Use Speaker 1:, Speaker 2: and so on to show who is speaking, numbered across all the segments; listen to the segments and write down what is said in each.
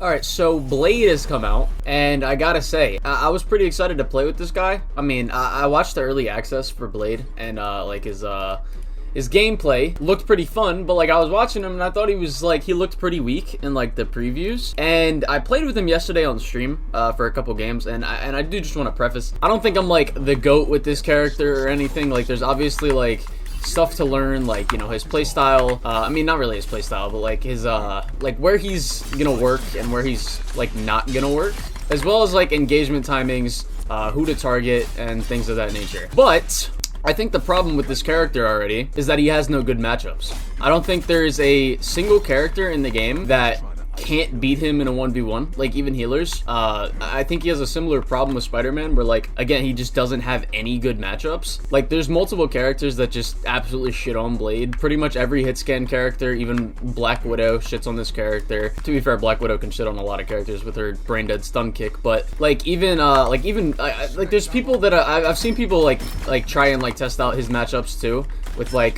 Speaker 1: Alright, so Blade has come out, and I gotta say, I was pretty excited to play with this guy. I mean, I watched the early access for Blade, and like his gameplay looked pretty fun, but like I was watching him and I thought he looked pretty weak in like the previews. And I played with him yesterday on stream for a couple games, and I do just want to preface, I don't think I'm like the GOAT with this character or anything. Like there's obviously like stuff to learn, like, you know, his playstyle. I mean, not really his playstyle, but like his like where he's gonna work and where he's like not gonna work, as well as like engagement timings, who to target and things of that nature. But I think the problem with this character already is that he has no good matchups. I don't think there's a single character in the game that can't beat him in a 1v1, like even healers. I think he has a similar problem with Spider-Man, where like, again, he just doesn't have any good matchups. Like there's multiple characters that just absolutely shit on Blade. Pretty much every hit scan character, even Black Widow shits on this character. To be fair, Black Widow can shit on a lot of characters with her brain dead stun kick, but like even like there's people that I've seen people like try and like test out his matchups too, with like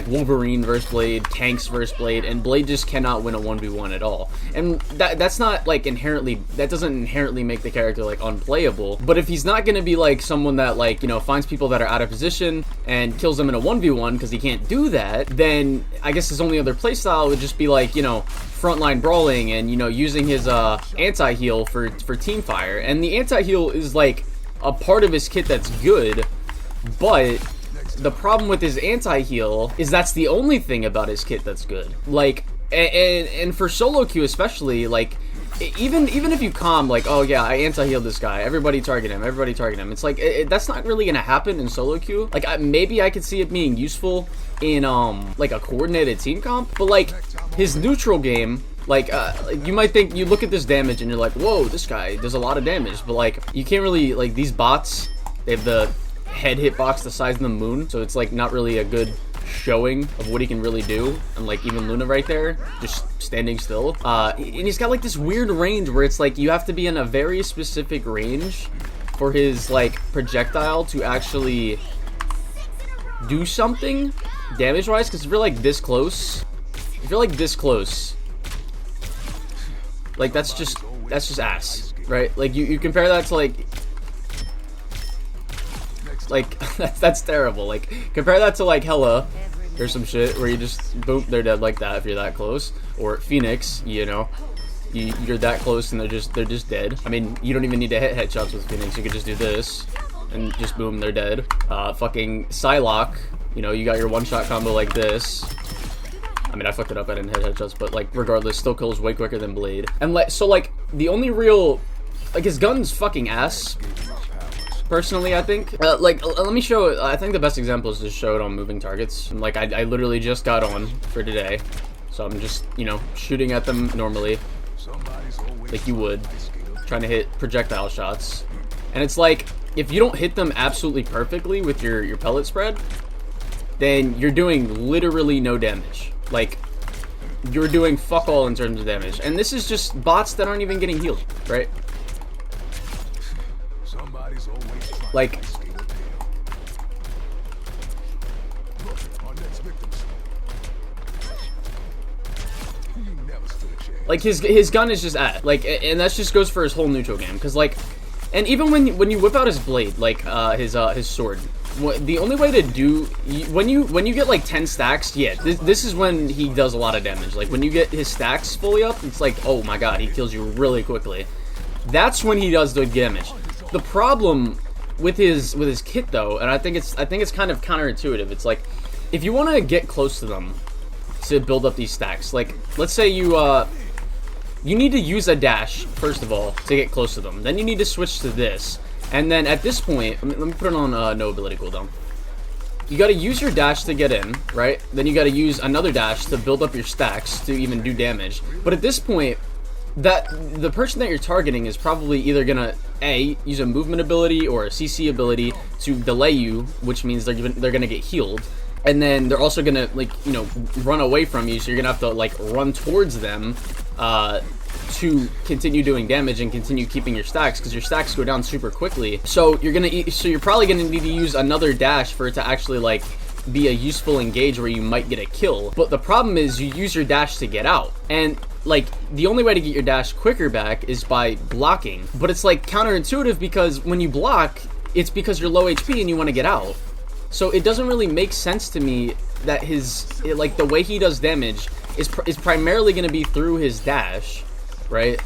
Speaker 1: Wolverine versus Blade, tanks versus Blade, and Blade just cannot win a 1v1 at all. And that's not like that doesn't inherently make the character like unplayable. But if he's not gonna be like someone that like, you know, finds people that are out of position and kills them in a 1v1 because he can't do that, then I guess his only other playstyle would just be like, you know, frontline brawling and, you know, using his anti-heal for team fire. And the anti-heal is like a part of his kit that's good, but the problem with his anti-heal is that's the only thing about his kit that's good. Like, and for solo queue especially, like, even if you calm, like, oh yeah, I anti-healed this guy, everybody target him, it's like, that's not really gonna happen in solo queue. Like, maybe I could see it being useful in, like, a coordinated team comp, but, like, his neutral game, like, you might think, you look at this damage and you're like, whoa, this guy does a lot of damage, but, like, you can't really, like, these bots, they have the head hitbox the size of the moon, so it's like not really a good showing of what he can really do. And like even Luna right there just standing still, and he's got like this weird range where it's like you have to be in a very specific range for his like projectile to actually do something damage wise, because if you're like this close, like that's just ass, right? Like you compare that to like that's terrible. Like compare that to like Hela or some shit where you just boom, they're dead like that if you're that close. Or Phoenix, you know, you're that close and they're just dead. I mean, you don't even need to hit headshots with Phoenix. You could just do this and just boom, they're dead. Fucking Psylocke, you know, you got your one-shot combo like this. I mean, I fucked it up, I didn't hit headshots, but like regardless, still kills way quicker than Blade. And like, so like the only real, like, his gun's fucking ass, personally, I think. Like, let me show, I think the best example is to show it on moving targets. And like, I literally just got on for today, so I'm just, you know, shooting at them normally, like you would, trying to hit projectile shots. And it's like, if you don't hit them absolutely perfectly with your pellet spread, then you're doing literally no damage. Like, you're doing fuck all in terms of damage. And this is just bots that aren't even getting healed, right? Like, his gun is just at, like, and that just goes for his whole neutral game, because like, and even when you whip out his blade, like his sword, the only way to do, when you get like 10 stacks, yeah, this is when he does a lot of damage. Like when you get his stacks fully up, it's like, oh my god, he kills you really quickly. That's when he does the damage. The problem with his kit though, and I think it's kind of counterintuitive. It's like, if you want to get close to them to build up these stacks, like let's say you need to use a dash first of all to get close to them. Then you need to switch to this, and then at this point, let me put it on no ability cooldown. You got to use your dash to get in, right? Then you got to use another dash to build up your stacks to even do damage. But at this point, that the person that you're targeting is probably either gonna use a movement ability or a CC ability to delay you, which means they're gonna get healed, and then they're also gonna, like, you know, run away from you, so you're gonna have to like run towards them to continue doing damage and continue keeping your stacks, because your stacks go down super quickly. So you're probably gonna need to use another dash for it to actually like be a useful engage where you might get a kill. But the problem is you use your dash to get out, and like, the only way to get your dash quicker back is by blocking. But it's, like, counterintuitive because when you block, it's because you're low HP and you want to get out. So it doesn't really make sense to me that like, the way he does damage is primarily going to be through his dash, right?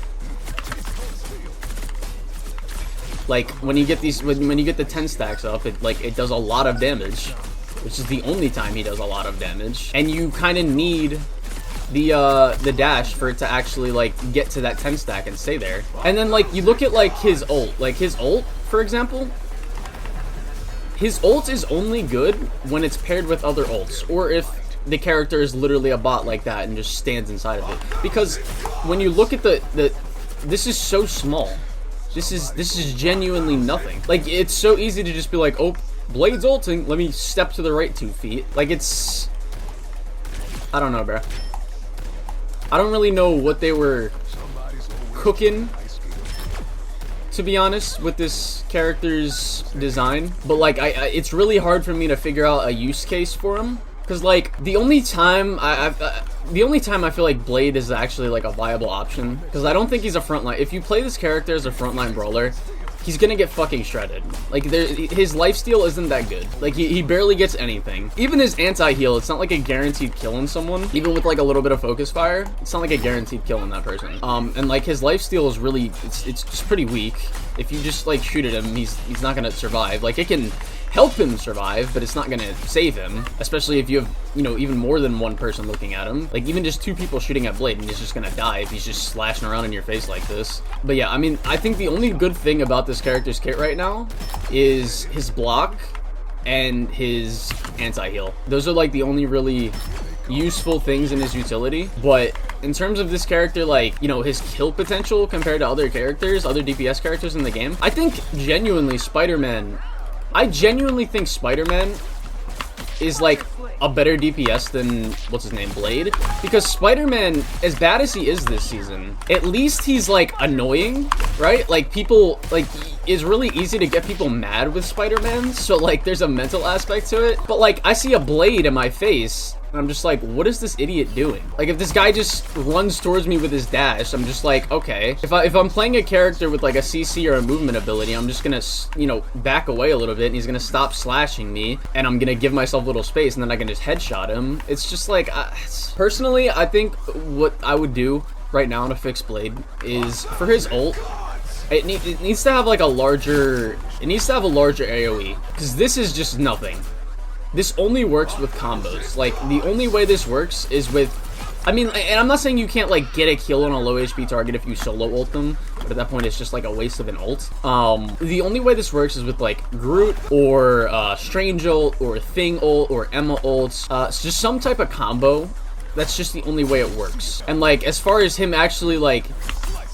Speaker 1: Like, when you get when you get the 10 stacks up, it does a lot of damage, which is the only time he does a lot of damage. And you kind of need the dash for it to actually, like, get to that 10 stack and stay there. And then, like, you look at, like, his ult, for example. His ult is only good when it's paired with other ults, or if the character is literally a bot like that and just stands inside of it. Because when you look at this is so small. This is genuinely nothing. Like, it's so easy to just be like, oh, Blade's ulting, let me step to the right 2 feet. Like, it's... I don't know, bro. I don't really know what they were cooking, to be honest, with this character's design. But, like, it's really hard for me to figure out a use case for him. Because, like, the only time I feel like Blade is actually, like, a viable option, because I don't think he's a frontline. If you play this character as a frontline brawler, he's gonna get fucking shredded. Like, his lifesteal isn't that good. Like, he barely gets anything. Even his anti-heal, it's not like a guaranteed kill on someone. Even with, like, a little bit of focus fire, it's not like a guaranteed kill on that person. And, like, his lifesteal is really, it's just pretty weak. If you just, like, shoot at him, he's not gonna survive. Like, it can help him survive, but it's not gonna save him, especially if you have, you know, even more than one person looking at him. Like, even just 2 people shooting at Blade, and he's just gonna die if he's just slashing around in your face like this. But yeah, I mean, I think the only good thing about this character's kit right now is his block and his anti-heal. Those are, like, the only really useful things in his utility. But in terms of this character, like, you know, his kill potential compared to other characters, other DPS characters in the game, I think genuinely I genuinely think Spider-Man is, like, a better DPS than, what's his name, Blade. Because Spider-Man, as bad as he is this season, at least he's, like, annoying, right? Like, people, like, it's really easy to get people mad with Spider-Man, so, like, there's a mental aspect to it. But, like, I see a Blade in my face, and I'm just like, what is this idiot doing? Like, if this guy just runs towards me with his dash, I'm just like, okay. If I'm playing a character with, like, a CC or a movement ability, I'm just gonna, you know, back away a little bit, and he's gonna stop slashing me, and I'm gonna give myself a little space, and then I can just headshot him. It's just like, personally, I think what I would do right now to fix Blade is, for his ult, it needs to have, like, a larger AoE, because this is just nothing. This only works with combos. Like, the only way this works is with, I mean, and I'm not saying you can't, like, get a kill on a low HP target if you solo ult them, but at that point it's just, like, a waste of an ult. The only way this works is with, like, Groot or Strange ult or Thing ult or Emma ults. It's just some type of combo. That's just the only way it works. And, like, as far as him actually, like,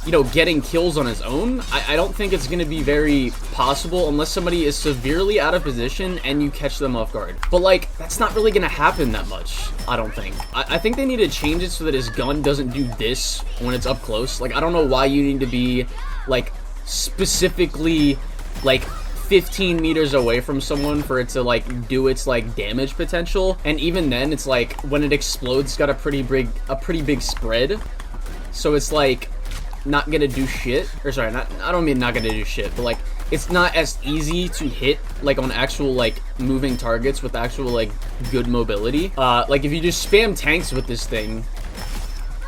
Speaker 1: you know, getting kills on his own, I don't think it's going to be very possible unless somebody is severely out of position and you catch them off guard. But, like, that's not really going to happen that much, I don't think. I think they need to change it so that his gun doesn't do this when it's up close. Like, I don't know why you need to be, like, specifically, like, 15 meters away from someone for it to, like, do its, like, damage potential. And even then, it's like, when it explodes, it's got a pretty big spread. So it's, like, not gonna do shit, or sorry, I don't mean not gonna do shit, but, like, it's not as easy to hit, like, on actual, like, moving targets with actual, like, good mobility. Like, if you just spam tanks with this thing,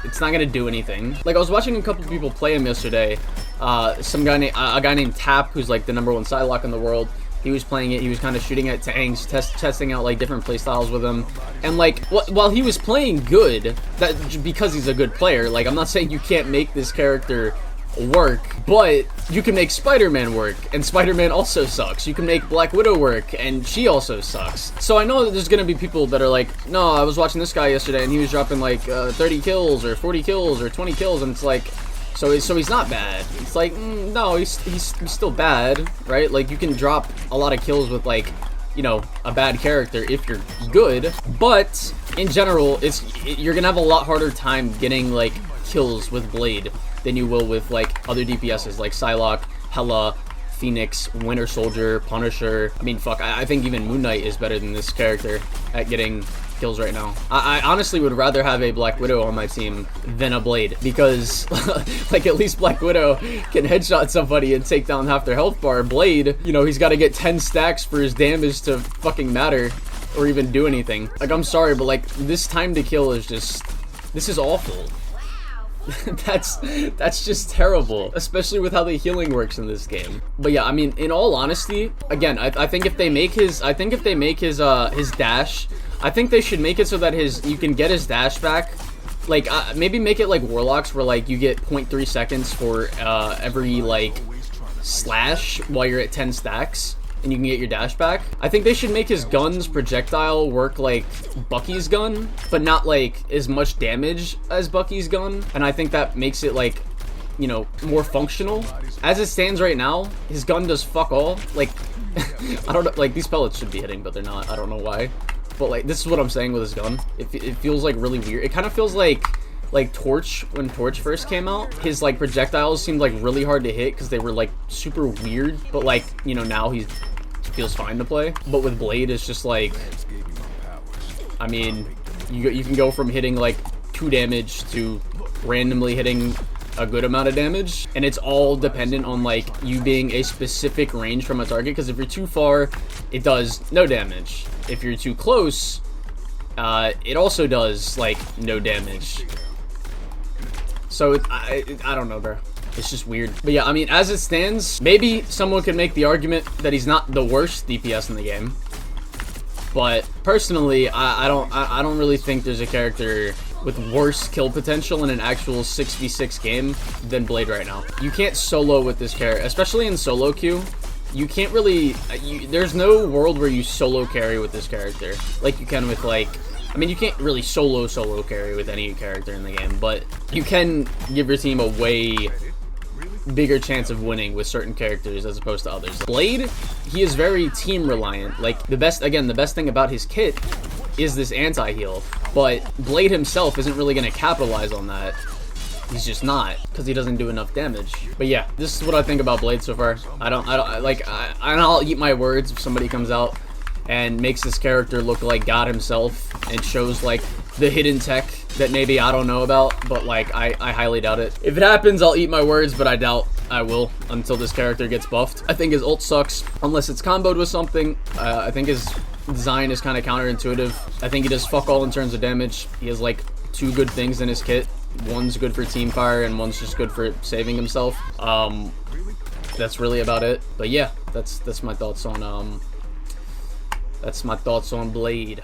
Speaker 1: it's not gonna do anything. Like, I was watching a couple people play him yesterday. A guy named Tap, who's, like, the #1 Psylocke in the world. He was playing it, he was kind of shooting at tanks, testing out, like, different playstyles with him. And, like, while he was playing good, because he's a good player, like, I'm not saying you can't make this character work, but you can make Spider-Man work, and Spider-Man also sucks. You can make Black Widow work, and she also sucks. So I know that there's gonna be people that are like, no, I was watching this guy yesterday, and he was dropping, like, 30 kills, or 40 kills, or 20 kills, and it's like, so he's not bad. It's like, no, he's still bad, right? Like, you can drop a lot of kills with, like, you know, a bad character if you're good, but in general, you're gonna have a lot harder time getting, like, kills with Blade than you will with, like, other DPSs like Psylocke, Hela, Phoenix, Winter Soldier, Punisher. I mean, fuck, I think even Moon Knight is better than this character at getting kills right now. I honestly would rather have a Black Widow on my team than a Blade, because like at least Black Widow can headshot somebody and take down half their health bar. Blade, you know, he's got to get 10 stacks for his damage to fucking matter or even do anything. Like, I'm sorry, but like this time to kill is just, this is awful. that's just terrible, especially with how the healing works in this game. But yeah, I mean, in all honesty, again, I think if they make his dash, I think they should make it so that you can get his dash back. Like, maybe make it like Warlocks, where like you get 0.3 seconds for every like slash while you're at 10 stacks, and you can get your dash back. I think they should make his gun's projectile work like Bucky's gun, but not like as much damage as Bucky's gun. And I think that makes it like, you know, more functional. As it stands right now, his gun does fuck all. Like, I don't know, like these pellets should be hitting, but they're not. I don't know why. But like, this is what I'm saying with his gun. It feels like really weird. It kind of feels like Torch, when Torch first came out. His like projectiles seemed like really hard to hit because they were like super weird. But like, you know, now he feels fine to play. But with Blade, it's just like, I mean, you can go from hitting like 2 damage to randomly hitting a good amount of damage, and it's all dependent on like you being a specific range from a target, because if you're too far, it does no damage. If you're too close, it also does like no damage. So I don't know, bro. It's just weird. But yeah, I mean, as it stands, maybe someone could make the argument that he's not the worst DPS in the game. But personally, I don't really think there's a character with worse kill potential in an actual 6v6 game than Blade right now. You can't solo with this character, especially in solo queue. You can't really, there's no world where you solo carry with this character like you can with like, I mean, you can't really solo carry with any character in the game, but you can give your team a way bigger chance of winning with certain characters as opposed to others. Blade, he is very team reliant. Like, the best thing about his kit is this anti-heal, but Blade himself isn't really going to capitalize on that. He's just not, because he doesn't do enough damage. But yeah, this is what I think about Blade so far. I'll eat my words if somebody comes out and makes this character look like God himself and shows like the hidden tech that maybe I don't know about, but like I highly doubt it. If it happens, I'll eat my words, but I doubt I will until this character gets buffed. I think his ult sucks unless it's comboed with something. I think his design is kind of counterintuitive. I think he does fuck all in terms of damage. He has like 2 good things in his kit. One's good for teamfire and one's just good for saving himself. That's really about it. But yeah, that's my thoughts on Blade.